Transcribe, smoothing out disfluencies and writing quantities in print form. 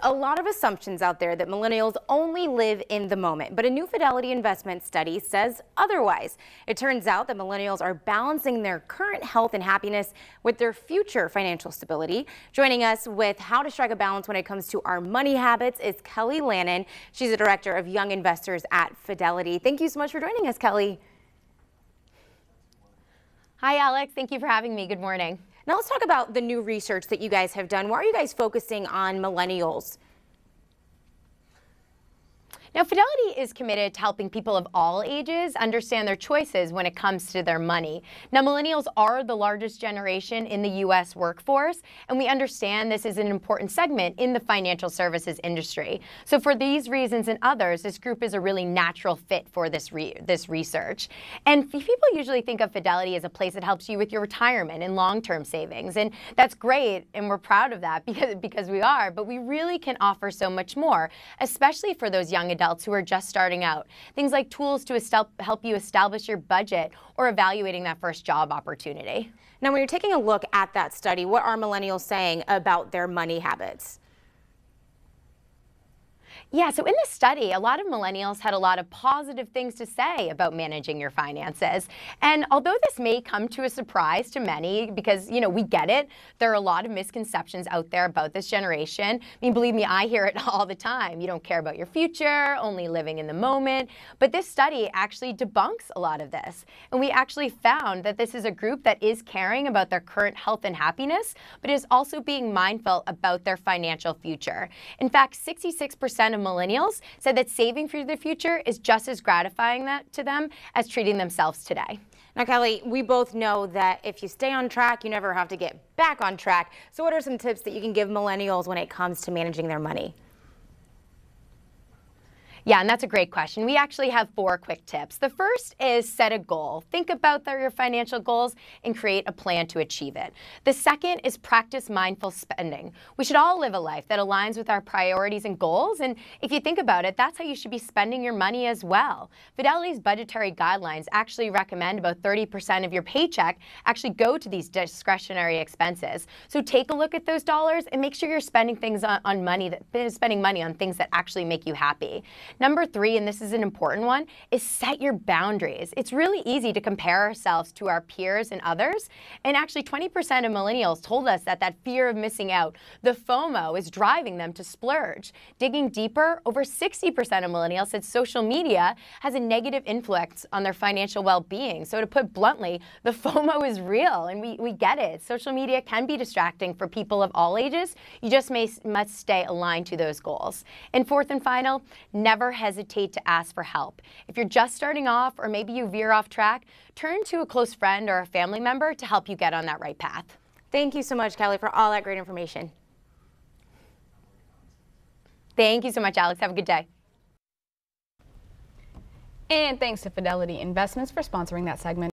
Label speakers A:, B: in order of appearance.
A: A lot of assumptions out there that millennials only live in the moment, but a new Fidelity investment study says otherwise. It turns out that millennials are balancing their current health and happiness with their future financial stability. Joining us with how to strike a balance when it comes to our money habits is Kelly Lannon. She's the director of Young Investors at Fidelity. Thank you so much for joining us, Kelly.
B: Hi, Alex. Thank you for having me. Good morning.
A: Now let's talk about the new research that you guys have done. Why are you guys focusing on millennials?
B: Now, Fidelity is committed to helping people of all ages understand their choices when it comes to their money. Now, millennials are the largest generation in the U.S. workforce, and we understand this is an important segment in the financial services industry. So for these reasons and others, this group is a really natural fit for this research. And people usually think of Fidelity as a place that helps you with your retirement and long-term savings. And that's great, and we're proud of that because we are, but we really can offer so much more, especially for those young adults who are just starting out. Things like tools to help you establish your budget or evaluating that first job opportunity.
A: Now, when you're taking a look at that study, what are millennials saying about their money habits?
B: Yeah, so in this study, a lot of millennials had a lot of positive things to say about managing your finances. And although this may come to a surprise to many because, we get it, there are a lot of misconceptions out there about this generation. I mean, believe me, I hear it all the time. You don't care about your future, only living in the moment. But this study actually debunks a lot of this. And we actually found that this is a group that is caring about their current health and happiness, but is also being mindful about their financial future. In fact, 66% of millennials said that saving for the future is just as gratifying to them as treating themselves today.
A: Now, Kelly, we both know that if you stay on track, you never have to get back on track. So what are some tips that you can give millennials when it comes to managing their money?
B: Yeah, and that's a great question. We actually have 4 quick tips. The first is set a goal. Think about your financial goals and create a plan to achieve it. The second is practice mindful spending. We should all live a life that aligns with our priorities and goals, and if you think about it, that's how you should be spending your money as well. Fidelity's budgetary guidelines actually recommend about 30% of your paycheck actually go to these discretionary expenses. So take a look at those dollars and make sure you're spending things spending money on things that actually make you happy. Number 3, and this is an important one, is set your boundaries. It's really easy to compare ourselves to our peers and others. And actually 20% of millennials told us that fear of missing out, the FOMO, is driving them to splurge. Digging deeper, over 60% of millennials said social media has a negative influence on their financial well-being. So to put bluntly, the FOMO is real, and we get it. Social media can be distracting for people of all ages. You just must stay aligned to those goals. And fourth and final, never hesitate to ask for help. If you're just starting off or maybe you veer off track, turn to a close friend or a family member to help you get on that right path.
A: Thank you so much, Kelly, for all that great information.
B: Thank you so much, Alex. Have a good day.
C: And thanks to Fidelity Investments for sponsoring that segment.